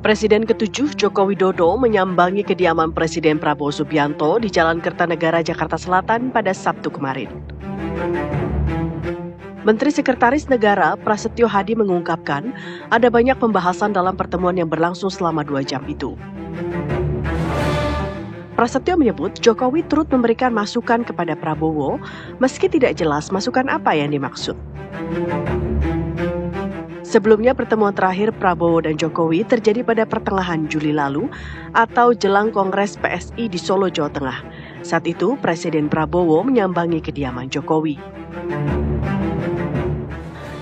Presiden ke-7 Joko Widodo menyambangi kediaman Presiden Prabowo Subianto di Jalan Kertanegara, Jakarta Selatan pada Sabtu kemarin. Menteri Sekretaris Negara Prasetyo Hadi mengungkapkan ada banyak pembahasan dalam pertemuan yang berlangsung selama 2 jam itu. Prasetyo menyebut Jokowi turut memberikan masukan kepada Prabowo meski tidak jelas masukan apa yang dimaksud. Sebelumnya pertemuan terakhir Prabowo dan Jokowi terjadi pada pertengahan Juli lalu atau jelang Kongres PSI di Solo, Jawa Tengah. Saat itu Presiden Prabowo menyambangi kediaman Jokowi.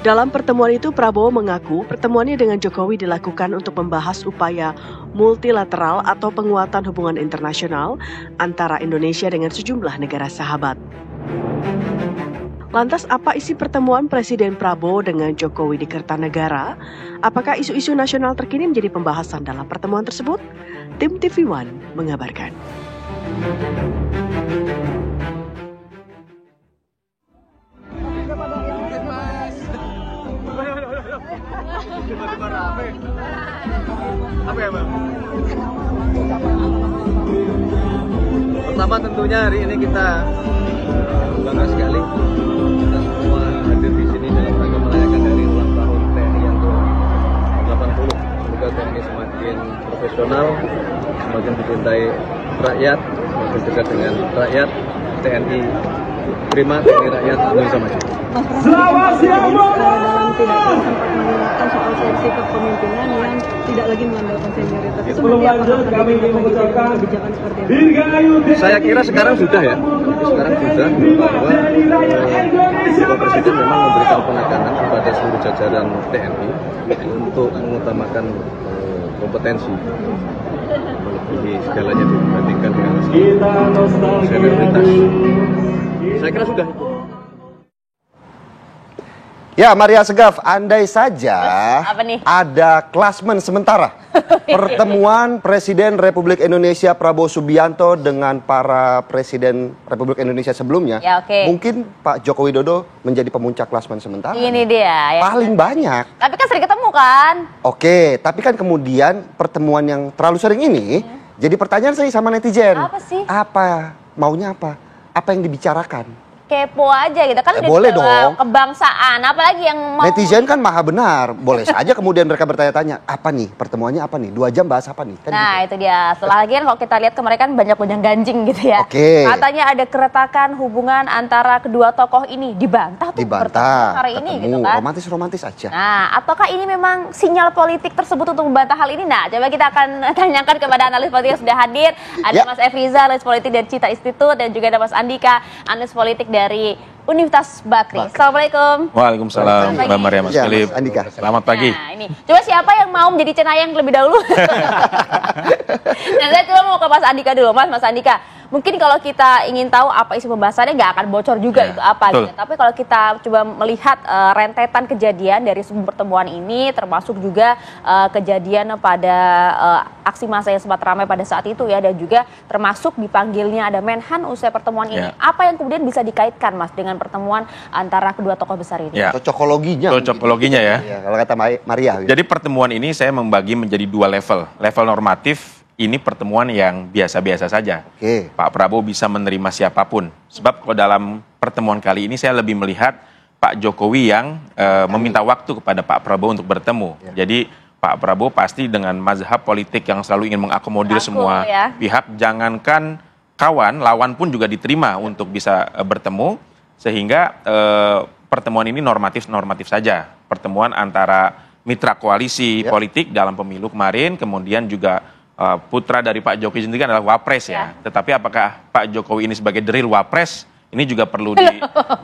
Dalam pertemuan itu Prabowo mengaku pertemuannya dengan Jokowi dilakukan untuk membahas upaya multilateral atau penguatan hubungan internasional antara Indonesia dengan sejumlah negara sahabat. Lantas apa isi pertemuan Presiden Prabowo dengan Jokowi di Kertanegara? Apakah isu-isu nasional terkini menjadi pembahasan dalam pertemuan tersebut? Tim TV One mengabarkan. Apa ya, Bang? Pertama tentunya hari ini kita bangga sekali kita semua hadir di sini dalam rangka merayakan dari ulang tahun TNI yang ke-80. Semoga TNI semakin profesional, semakin dicintai rakyat, semakin dekat dengan rakyat. TNI prima, TNI rakyat, Indonesia maju. Selamat siang, dalam pidato sempat mengingatkan soal seleksi kepemimpinan yang tidak lagi mengandalkan senioritas. Sebelum lanjut, kami ingin mengucapkan kebijakan seperti apa? Saya kira sekarang sudah ya. Sekarang sudah bahwa Bapak Presiden memang memberikan penekanan kepada seluruh jajaran TNI untuk mengutamakan kompetensi melebihi segalanya dibandingkan dengan senioritas. Saya kira sudah. Ya, Maria Segaf, andai saja ada klasmen sementara pertemuan Presiden Republik Indonesia Prabowo Subianto dengan para Presiden Republik Indonesia sebelumnya, mungkin Pak Joko Widodo menjadi pemuncak klasmen sementara. Ini dia. Ya. Paling banyak. Tapi kan sering ketemu kan? Oke, tapi kan kemudian pertemuan yang terlalu sering ini, jadi pertanyaan saya sama netizen. Apa sih? Apa? Maunya apa? Apa yang dibicarakan? Kepo aja gitu kan, boleh dong. Kebangsaan, apalagi yang mau... Netizen kan maha benar, boleh saja kemudian mereka bertanya-tanya, apa nih pertemuannya, apa nih, 2 jam bahas apa nih, kan nah gitu. Itu dia, setelah lagi kan kalau kita lihat kemarin kan banyak gonjang ganjing gitu ya. Katanya ada keretakan hubungan antara kedua tokoh ini, dibantah hari ini gitu kan. Romantis aja. Nah, ataukah ini memang sinyal politik tersebut untuk membantah hal ini? Nah, coba kita akan tanyakan kepada analis politik yang sudah hadir. Ada Mas Efriza, analis politik dari Cita Institute, dan juga ada Mas Andika, analis politik dari Universitas Bakri. Assalamualaikum. Waalaikumsalam, Mbak Maria, Mas Philip. Andika. Selamat pagi. Nah, ini. Coba siapa yang mau menjadi cenayang terlebih dahulu? Nah, saya coba mau ke Mas Andika dulu. Mas Andika, mungkin kalau kita ingin tahu apa isi pembahasannya nggak akan bocor juga itu apa gitu. Tapi kalau kita coba melihat rentetan kejadian dari sebelum pertemuan ini, termasuk juga kejadian pada aksi massa yang sempat ramai pada saat itu ya, dan juga termasuk dipanggilnya ada Menhan usai pertemuan ini. Apa yang kemudian bisa dikaitkan Mas dengan pertemuan antara kedua tokoh besar ini? Cocokologinya ya. Kalau kata Maria. Jadi pertemuan ini saya membagi menjadi 2 level. Level normatif, ini pertemuan yang biasa-biasa saja. Pak Prabowo bisa menerima siapapun. Sebab kalau dalam pertemuan kali ini saya lebih melihat Pak Jokowi yang meminta waktu kepada Pak Prabowo untuk bertemu. Jadi Pak Prabowo pasti dengan mazhab politik yang selalu ingin mengakomodir semua pihak, jangankan kawan, lawan pun juga diterima untuk bisa bertemu, sehingga pertemuan ini normatif saja. Pertemuan antara mitra koalisi politik dalam pemilu kemarin, kemudian juga putra dari Pak Jokowi sendiri adalah Wapres ya. Tetapi apakah Pak Jokowi ini sebagai the real Wapres? Ini juga perlu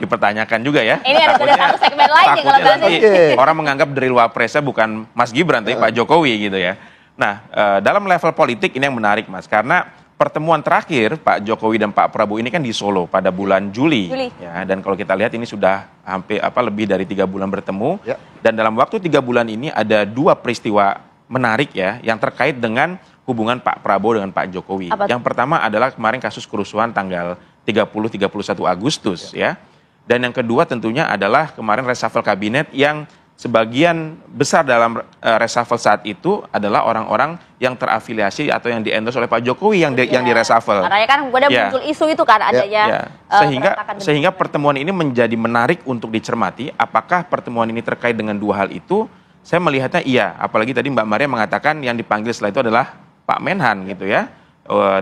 dipertanyakan juga ya. Ini ada satu segmen lain nih kalau nanti orang menganggap the real Wapresnya bukan Mas Gibran, tapi Pak Jokowi gitu ya. Nah, dalam level politik ini yang menarik Mas, karena pertemuan terakhir Pak Jokowi dan Pak Prabowo ini kan di Solo pada bulan Juli. Ya, dan kalau kita lihat ini sudah hampir lebih dari 3 bulan bertemu. Dan dalam waktu 3 bulan ini ada 2 peristiwa menarik ya yang terkait dengan hubungan Pak Prabowo dengan Pak Jokowi. Yang pertama adalah kemarin kasus kerusuhan tanggal 30-31 Agustus ya. Dan yang kedua tentunya adalah kemarin reshuffle kabinet yang sebagian besar dalam reshuffle saat itu adalah orang-orang yang terafiliasi atau yang di-endorse oleh Pak Jokowi yang di reshuffle. Karena kan kemudian muncul isu itu kan adanya. Sehingga pertemuan ini menjadi menarik untuk dicermati. Apakah pertemuan ini terkait dengan dua hal itu? Saya melihatnya iya. Apalagi tadi Mbak Maria mengatakan yang dipanggil setelah itu adalah Pak Menhan gitu ya,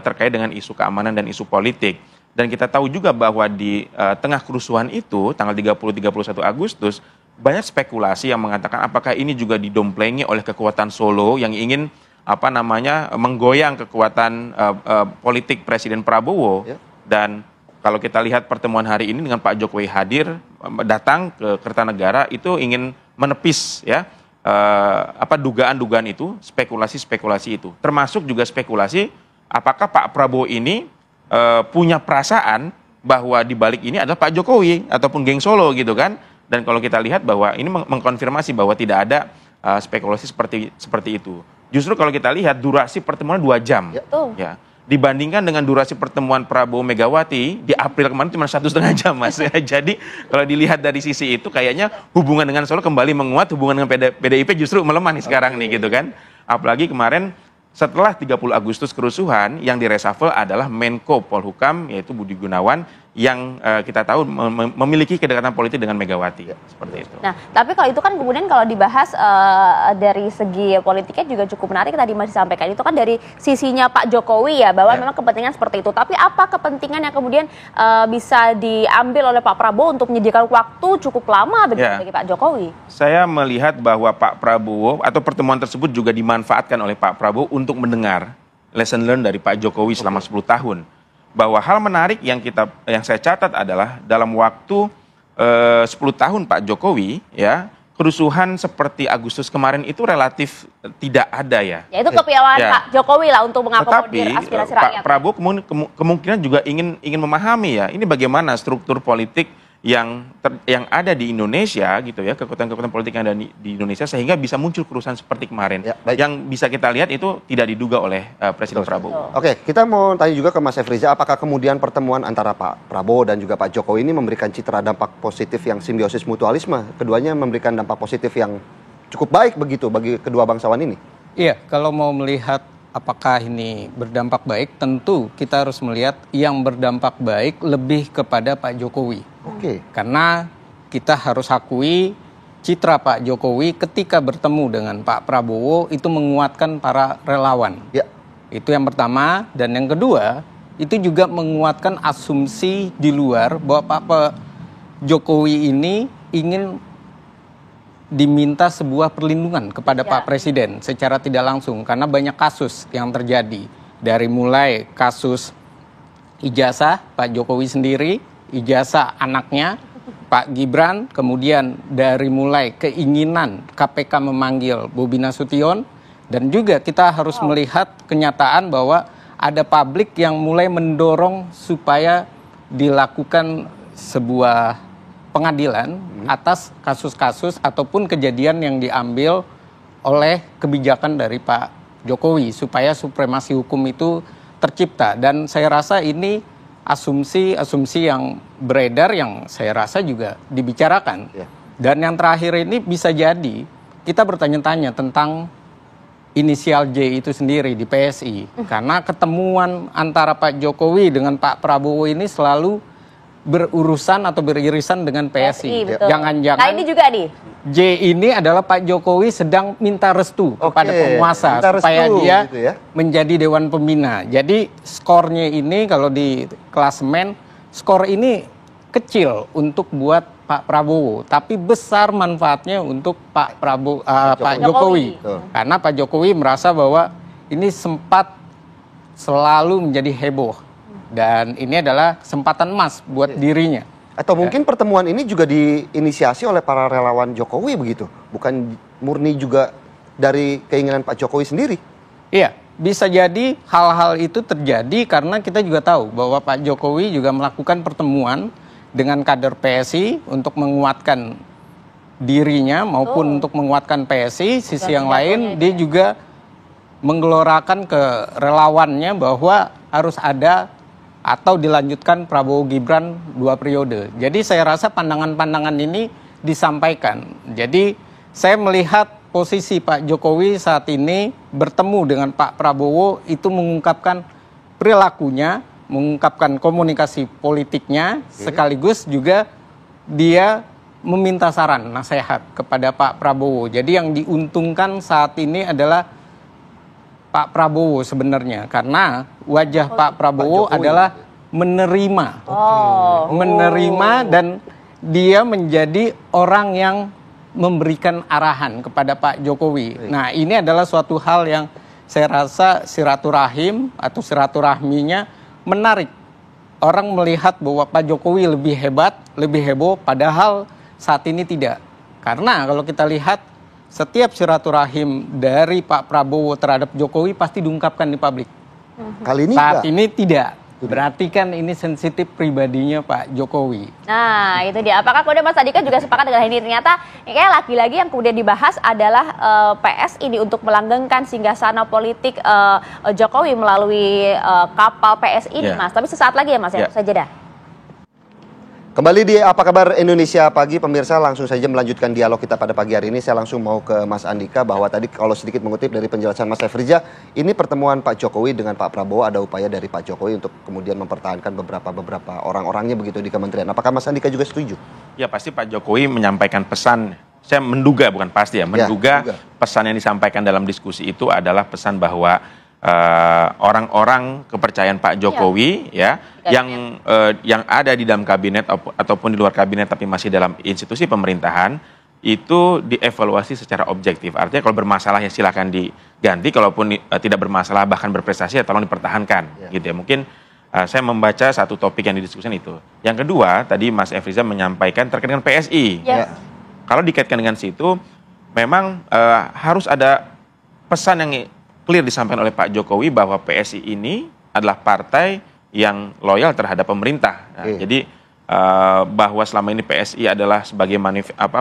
terkait dengan isu keamanan dan isu politik. Dan kita tahu juga bahwa di tengah kerusuhan itu, tanggal 30-31 Agustus, banyak spekulasi yang mengatakan apakah ini juga didomplengi oleh kekuatan Solo yang ingin menggoyang kekuatan politik Presiden Prabowo. Dan kalau kita lihat pertemuan hari ini dengan Pak Jokowi hadir, datang ke Kertanegara, itu ingin menepis ya dugaan-dugaan itu, spekulasi-spekulasi itu. Termasuk juga spekulasi apakah Pak Prabowo ini punya perasaan bahwa di balik ini adalah Pak Jokowi ataupun geng Solo gitu kan. Dan kalau kita lihat bahwa ini mengkonfirmasi bahwa tidak ada spekulasi seperti itu. Justru kalau kita lihat durasi pertemuan 2 jam. Ya. Dibandingkan dengan durasi pertemuan Prabowo Megawati di April kemarin cuma 1,5 jam, Mas. Jadi kalau dilihat dari sisi itu kayaknya hubungan dengan Solo kembali menguat, hubungan dengan PDIP justru melemah nih sekarang nih gitu kan. Apalagi kemarin setelah 30 Agustus kerusuhan yang direshuffle adalah Menko Polhukam yaitu Budi Gunawan yang kita tahu memiliki kedekatan politik dengan Megawati seperti itu. Nah, tapi kalau itu kan kemudian kalau dibahas dari segi politiknya juga cukup menarik tadi Mas disampaikan itu kan dari sisinya Pak Jokowi ya bahwa memang kepentingan seperti itu. Tapi apa kepentingan yang kemudian bisa diambil oleh Pak Prabowo untuk menyediakan waktu cukup lama bagi Pak Jokowi? Saya melihat bahwa Pak Prabowo atau pertemuan tersebut juga dimanfaatkan oleh Pak Prabowo untuk mendengar lesson learned dari Pak Jokowi selama 10 tahun. Bahwa hal menarik yang saya catat adalah dalam waktu 10 tahun Pak Jokowi ya kerusuhan seperti Agustus kemarin itu relatif tidak ada ya. Ya itu kepiawaian Pak Jokowi lah untuk mengakomodir aspirasi rakyat. Pak Prabowo kemungkinan juga ingin memahami ya ini bagaimana struktur politik yang ada di Indonesia gitu ya, kekuatan-kekuatan politik yang ada di Indonesia sehingga bisa muncul kerusuhan seperti kemarin. Yang bisa kita lihat itu tidak diduga oleh Presiden Prabowo. Oke, kita mau tanya juga ke Mas Efriza, apakah kemudian pertemuan antara Pak Prabowo dan juga Pak Jokowi ini memberikan citra dampak positif yang simbiosis mutualisme? Keduanya memberikan dampak positif yang cukup baik begitu bagi kedua bangsawan ini? Iya, kalau mau melihat apakah ini berdampak baik, tentu kita harus melihat yang berdampak baik lebih kepada Pak Jokowi. Karena kita harus akui citra Pak Jokowi ketika bertemu dengan Pak Prabowo itu menguatkan para relawan. Itu yang pertama. Dan yang kedua, itu juga menguatkan asumsi di luar bahwa Pak Jokowi ini ingin diminta sebuah perlindungan kepada Pak Presiden secara tidak langsung. Karena banyak kasus yang terjadi. Dari mulai kasus ijazah Pak Jokowi sendiri, ijazah anaknya Pak Gibran, kemudian dari mulai keinginan KPK memanggil Bobi Nasution, dan juga kita harus melihat kenyataan bahwa ada publik yang mulai mendorong supaya dilakukan sebuah pengadilan atas kasus-kasus ataupun kejadian yang diambil oleh kebijakan dari Pak Jokowi supaya supremasi hukum itu tercipta. Dan saya rasa ini asumsi yang beredar yang saya rasa juga dibicarakan. Dan yang terakhir ini bisa jadi kita bertanya-tanya tentang inisial J itu sendiri di PSI. Karena ketemuan antara Pak Jokowi dengan Pak Prabowo ini selalu berurusan atau beririsan dengan PSI. Jangan-jangan nah ini juga nih J ini adalah Pak Jokowi sedang minta restu kepada penguasa supaya dia gitu ya, menjadi Dewan Pembina. Jadi skornya ini kalau di klasemen skor ini kecil untuk buat Pak Prabowo, tapi besar manfaatnya untuk Pak Jokowi. Karena Pak Jokowi merasa bahwa ini sempat selalu menjadi heboh dan ini adalah kesempatan emas buat dirinya. Atau mungkin pertemuan ini juga diinisiasi oleh para relawan Jokowi begitu, bukan murni juga dari keinginan Pak Jokowi sendiri? Iya, bisa jadi hal-hal itu terjadi karena kita juga tahu bahwa Pak Jokowi juga melakukan pertemuan dengan kader PSI untuk menguatkan dirinya maupun untuk menguatkan PSI. Sisi yang lain dia juga menggelorakan ke relawannya bahwa harus ada atau dilanjutkan Prabowo Gibran 2 periode. Jadi saya rasa pandangan-pandangan ini disampaikan. Jadi saya melihat posisi Pak Jokowi saat ini bertemu dengan Pak Prabowo itu mengungkapkan perilakunya, mengungkapkan komunikasi politiknya, sekaligus juga dia meminta saran, nasihat kepada Pak Prabowo. Jadi yang diuntungkan saat ini adalah Pak Prabowo sebenarnya, karena wajah Pak Prabowo adalah menerima, menerima dan dia menjadi orang yang memberikan arahan kepada Pak Jokowi. Nah, ini adalah suatu hal yang saya rasa silaturahim atau silaturahminya menarik. Orang melihat bahwa Pak Jokowi lebih hebat, lebih heboh, padahal saat ini tidak. Karena kalau kita lihat setiap silaturahim dari Pak Prabowo terhadap Jokowi pasti diungkapkan di publik. Kali ini saat ini tidak. Berarti kan ini sensitif pribadinya Pak Jokowi. Nah, itu dia. Apakah kemudian Mas Andika juga sepakat dengan ini? Ternyata kayak lagi-lagi yang kemudian dibahas adalah PSI ini untuk melanggengkan singgasana politik Jokowi melalui kapal PSI ini, Mas. Tapi sesaat lagi ya, Mas, ya. Usai jeda. Kembali di Apa Kabar Indonesia Pagi, pemirsa, langsung saja melanjutkan dialog kita pada pagi hari ini. Saya langsung mau ke Mas Andika, bahwa tadi kalau sedikit mengutip dari penjelasan Mas Efriza, ini pertemuan Pak Jokowi dengan Pak Prabowo, ada upaya dari Pak Jokowi untuk kemudian mempertahankan beberapa orang-orangnya begitu di kementerian. Apakah Mas Andika juga setuju? Ya, pasti Pak Jokowi menyampaikan pesan, saya menduga, bukan pasti ya, menduga pesan yang disampaikan dalam diskusi itu adalah pesan bahwa orang-orang kepercayaan Pak Jokowi yang ada di dalam kabinet ataupun di luar kabinet tapi masih dalam institusi pemerintahan itu dievaluasi secara objektif. Artinya kalau bermasalah ya silakan diganti, kalaupun tidak bermasalah bahkan berprestasi ya tolong dipertahankan gitu ya. Mungkin saya membaca satu topik yang didiskusikan itu. Yang kedua, tadi Mas Efriza menyampaikan terkait dengan PSI. Kalau dikaitkan dengan situ memang harus ada pesan yang clear disampaikan oleh Pak Jokowi bahwa PSI ini adalah partai yang loyal terhadap pemerintah. Nah, jadi bahwa selama ini PSI adalah sebagai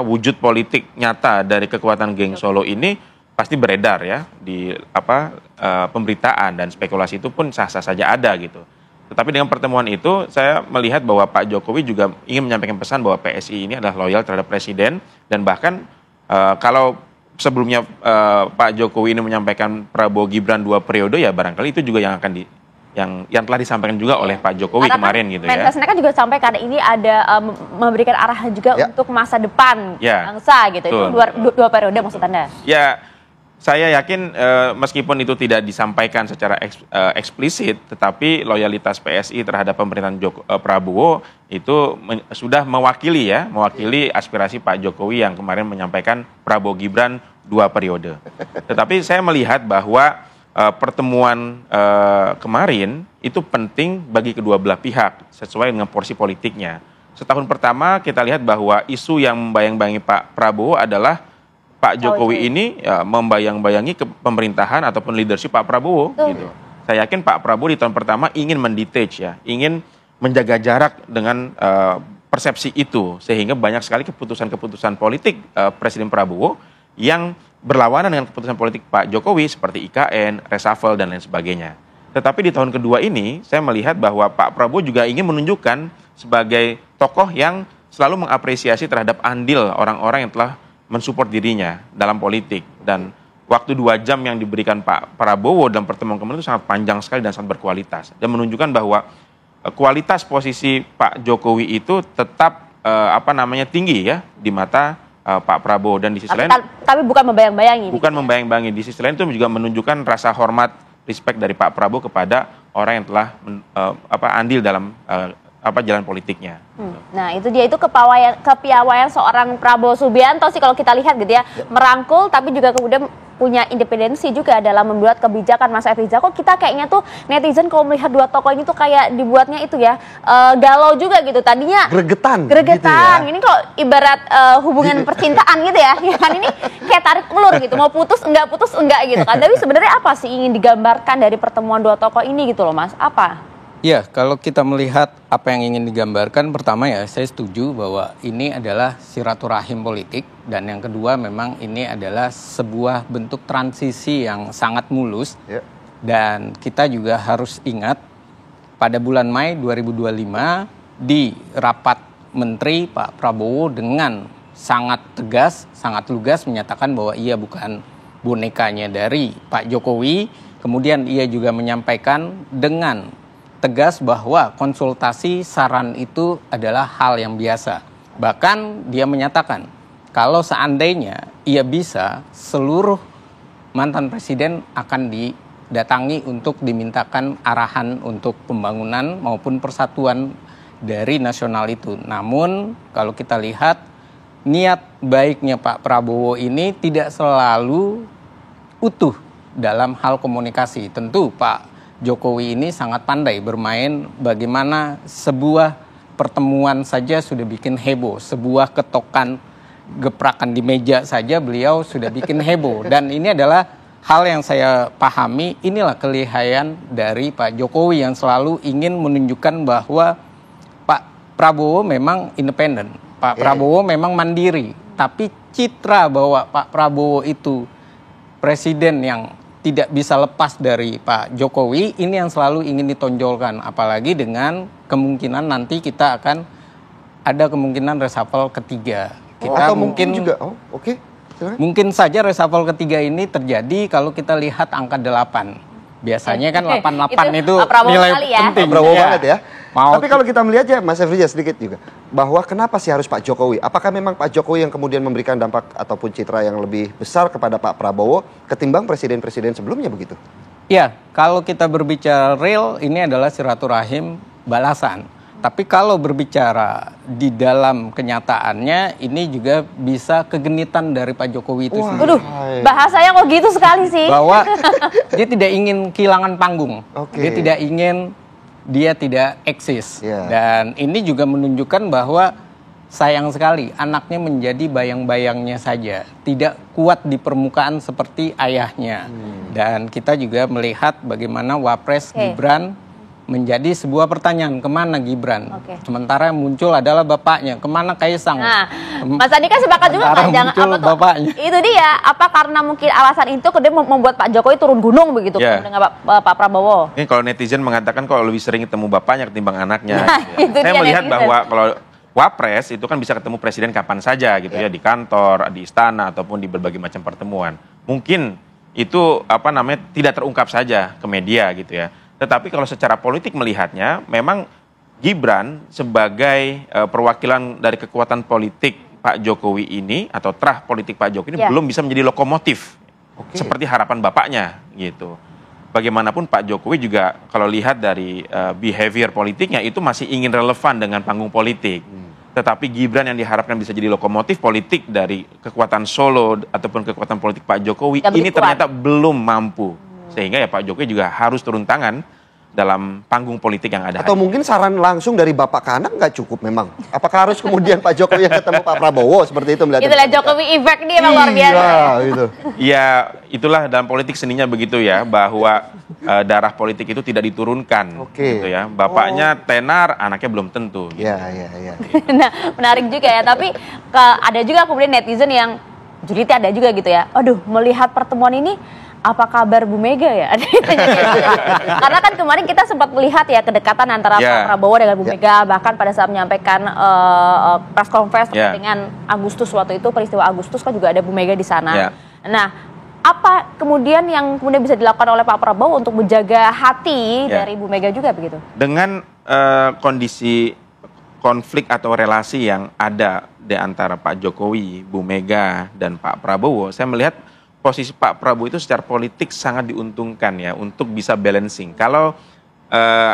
wujud politik nyata dari kekuatan geng Solo ini pasti beredar ya di pemberitaan, dan spekulasi itu pun sah-sah saja ada gitu. Tetapi dengan pertemuan itu saya melihat bahwa Pak Jokowi juga ingin menyampaikan pesan bahwa PSI ini adalah loyal terhadap presiden, dan bahkan kalau sebelumnya Pak Jokowi ini menyampaikan Prabowo Gibran 2 periode, ya barangkali itu juga yang akan yang telah disampaikan juga oleh Pak Jokowi kemarin gitu ya. Mensesnek kan juga sampaikan ini ada memberikan arahan juga untuk masa depan bangsa gitu. Itu 2 periode maksud Anda? Ya, saya yakin meskipun itu tidak disampaikan secara eksplisit, tetapi loyalitas PSI terhadap pemerintahan Prabowo itu sudah mewakili aspirasi Pak Jokowi yang kemarin menyampaikan Prabowo Gibran 2 periode. Tetapi saya melihat bahwa pertemuan kemarin itu penting bagi kedua belah pihak sesuai dengan porsi politiknya. Setahun pertama kita lihat bahwa isu yang membayang-bayangi Pak Prabowo adalah Pak Jokowi ini membayang-bayangi pemerintahan ataupun leadership Pak Prabowo gitu. Saya yakin Pak Prabowo di tahun pertama ingin mendetach ingin menjaga jarak dengan persepsi itu, sehingga banyak sekali keputusan-keputusan politik Presiden Prabowo yang berlawanan dengan keputusan politik Pak Jokowi seperti IKN, reshuffle dan lain sebagainya. Tetapi di tahun kedua ini saya melihat bahwa Pak Prabowo juga ingin menunjukkan sebagai tokoh yang selalu mengapresiasi terhadap andil orang-orang yang telah mensupport dirinya dalam politik, dan waktu 2 jam yang diberikan Pak Prabowo dalam pertemuan kemarin itu sangat panjang sekali dan sangat berkualitas, dan menunjukkan bahwa kualitas posisi Pak Jokowi itu tetap tinggi ya di mata Pak Prabowo, dan di sisi lain tapi bukan membayang-bayangi. Di sisi lain itu juga menunjukkan rasa hormat, respect dari Pak Prabowo kepada orang yang telah andil dalam jalan politiknya. Nah, itu dia, itu kepiawaian seorang Prabowo Subianto sih kalau kita lihat gitu ya, merangkul tapi juga kemudian punya independensi juga dalam membuat kebijakan. Mas Efriza, kok kita kayaknya tuh netizen kalau melihat 2 tokoh ini tuh kayak dibuatnya itu ya galau juga gitu. Tadinya gregetan gitu ya. Ini kok ibarat hubungan percintaan gitu ya. Kan ini kayak tarik ulur gitu, mau putus enggak gitu kan. Tapi sebenarnya apa sih ingin digambarkan dari pertemuan 2 tokoh ini gitu loh, Mas? Apa? Ya, kalau kita melihat apa yang ingin digambarkan, pertama ya saya setuju bahwa ini adalah silaturahim politik, dan yang kedua memang ini adalah sebuah bentuk transisi yang sangat mulus. Dan kita juga harus ingat pada bulan Mei 2025 di rapat menteri Pak Prabowo dengan sangat tegas, sangat lugas menyatakan bahwa ia bukan bonekanya dari Pak Jokowi. Kemudian ia juga menyampaikan dengan tegas bahwa konsultasi saran itu adalah hal yang biasa. Bahkan dia menyatakan kalau seandainya ia bisa, seluruh mantan presiden akan didatangi untuk dimintakan arahan untuk pembangunan maupun persatuan dari nasional itu. Namun kalau kita lihat niat baiknya Pak Prabowo ini tidak selalu utuh dalam hal komunikasi. Tentu Pak Jokowi ini sangat pandai bermain bagaimana sebuah pertemuan saja sudah bikin heboh, sebuah ketokan geprakan di meja saja beliau sudah bikin heboh. Dan ini adalah hal yang saya pahami, inilah kelihayan dari Pak Jokowi yang selalu ingin menunjukkan bahwa Pak Prabowo memang independen, Pak Prabowo memang mandiri, tapi citra bahwa Pak Prabowo itu presiden yang tidak bisa lepas dari Pak Jokowi, ini yang selalu ingin ditonjolkan. Apalagi dengan kemungkinan nanti kita akan ada kemungkinan reshuffle ketiga. Kita mungkin juga, mungkin saja reshuffle ketiga ini terjadi kalau kita lihat angka 8. Biasanya kan 88 itu nilai penting. Prabowo banget ya. Tapi kalau kita melihat ya Mas Efri sedikit juga, bahwa kenapa sih harus Pak Jokowi? Apakah memang Pak Jokowi yang kemudian memberikan dampak ataupun citra yang lebih besar kepada Pak Prabowo ketimbang presiden-presiden sebelumnya begitu? Ya, kalau kita berbicara real, ini adalah silaturahim balasan. Tapi kalau berbicara di dalam kenyataannya, ini juga bisa kegenitan dari Pak Jokowi itu sendiri. Waduh, bahasanya kok gitu sekali sih. Bahwa dia tidak ingin kehilangan panggung. Dia tidak ingin dia tidak eksis. Dan ini juga menunjukkan bahwa sayang sekali anaknya menjadi bayang-bayangnya saja. Tidak kuat di permukaan seperti ayahnya. Dan kita juga melihat bagaimana Wapres Gibran menjadi sebuah pertanyaan, kemana Gibran? Sementara yang muncul adalah bapaknya, kemana Kaisang? Nah, Mas Andika sepakat juga nggak? Jangan apa tuh? Bapaknya. Itu dia, apa karena mungkin alasan itu kemudian membuat Pak Jokowi turun gunung begitu dengan Pak Prabowo? Ini kalau netizen mengatakan kalau lebih sering ketemu bapaknya ketimbang anaknya. Nah, saya melihat bahwa kalau Wapres itu kan bisa ketemu presiden kapan saja gitu ya, di kantor, di istana ataupun di berbagai macam pertemuan. Mungkin itu tidak terungkap saja ke media gitu ya. Tetapi kalau secara politik melihatnya, memang Gibran sebagai perwakilan dari kekuatan politik Pak Jokowi ini, atau terah politik Pak Jokowi ini belum bisa menjadi lokomotif seperti harapan bapaknya gitu. Bagaimanapun Pak Jokowi juga kalau lihat dari behavior politiknya itu masih ingin relevan dengan panggung politik. Tetapi Gibran yang diharapkan bisa jadi lokomotif politik dari kekuatan Solo ataupun kekuatan politik Pak Jokowi ini ternyata belum mampu. Sehingga ya Pak Jokowi juga harus turun tangan dalam panggung politik yang ada. Atau mungkin saran langsung dari Bapak ke anak nggak cukup memang? Apakah harus kemudian Pak Jokowi yang ketemu Pak Prabowo seperti itu melihat? Itulah Jokowi effect dia emang luar biasa. Gitu. Ya itulah dalam politik seninya begitu ya, bahwa darah politik itu tidak diturunkan. Gitu ya. Bapaknya tenar, anaknya belum tentu. Gitu. Iya. Nah menarik juga ya, tapi ada juga kemudian netizen yang julidnya ada juga gitu ya. Aduh, melihat pertemuan ini apa kabar Bu Mega ya? Karena kan kemarin kita sempat melihat ya kedekatan antara Pak Prabowo dengan Bu Mega, bahkan pada saat menyampaikan press conference dengan Agustus waktu itu, peristiwa Agustus kan juga ada Bu Mega di sana. Nah, apa kemudian yang kemudian bisa dilakukan oleh Pak Prabowo untuk menjaga hati dari Bu Mega juga begitu? Dengan kondisi konflik atau relasi yang ada di antara Pak Jokowi, Bu Mega, dan Pak Prabowo, saya melihat posisi Pak Prabowo itu secara politik sangat diuntungkan ya untuk bisa balancing. Kalau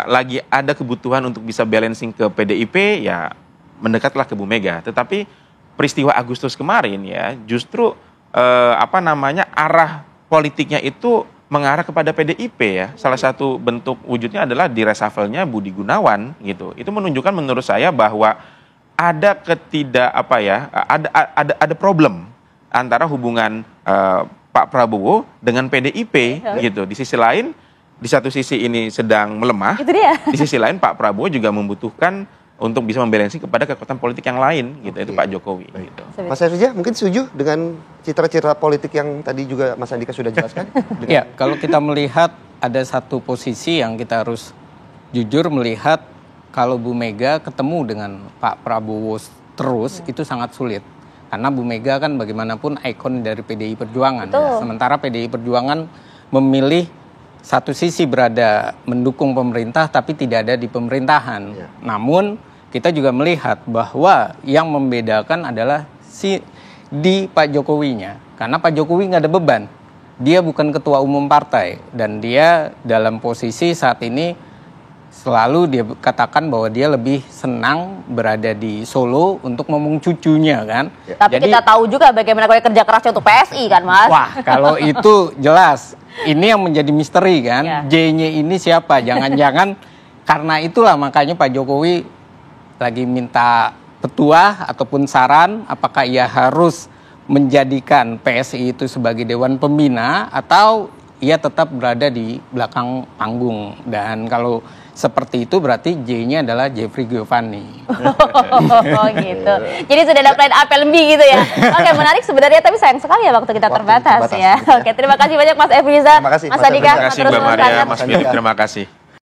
lagi ada kebutuhan untuk bisa balancing ke PDIP, ya mendekatlah ke Bu Mega. Tetapi peristiwa Agustus kemarin ya justru arah politiknya itu mengarah kepada PDIP ya. Salah satu bentuk wujudnya adalah di reshuffle-nya Budi Gunawan gitu. Itu menunjukkan menurut saya bahwa ada ada problem antara hubungan Pak Prabowo dengan PDIP gitu. Di sisi lain, di satu sisi ini sedang melemah, di sisi lain Pak Prabowo juga membutuhkan untuk bisa membalancing kepada kekuatan politik yang lain gitu, itu Pak Jokowi gitu. Mas Efri mungkin setuju dengan citra-citra politik yang tadi juga Mas Andika sudah jelaskan? Ya, kalau kita melihat ada satu posisi yang kita harus jujur melihat kalau Bu Mega ketemu dengan Pak Prabowo terus itu sangat sulit. Karena Bu Mega kan bagaimanapun ikon dari PDI Perjuangan. Ya. Sementara PDI Perjuangan memilih satu sisi berada mendukung pemerintah tapi tidak ada di pemerintahan. Ya. Namun kita juga melihat bahwa yang membedakan adalah di Pak Jokowinya. Karena Pak Jokowi nggak ada beban. Dia bukan ketua umum partai. Dan dia dalam posisi saat ini selalu dia katakan bahwa dia lebih senang berada di Solo untuk ngomong cucunya kan. Tapi jadi, kita tahu juga bagaimana kerja kerasnya untuk PSI kan Mas. Wah kalau itu jelas. Ini yang menjadi misteri kan. J-nya ini siapa? Jangan-jangan karena itulah makanya Pak Jokowi lagi minta petuah ataupun saran apakah ia harus menjadikan PSI itu sebagai Dewan Pembina atau ia tetap berada di belakang panggung. Dan kalau seperti itu berarti J-nya adalah Jeffrey Giovanni. Oh gitu. Jadi sudah ada plan A, plan B gitu ya. Oke, menarik sebenarnya tapi sayang sekali ya waktu kita terbatas ya. Oke, terima kasih banyak Mas Efriza, Mas Andika. Terima kasih Mbak Maria, Mas Philip, terima kasih.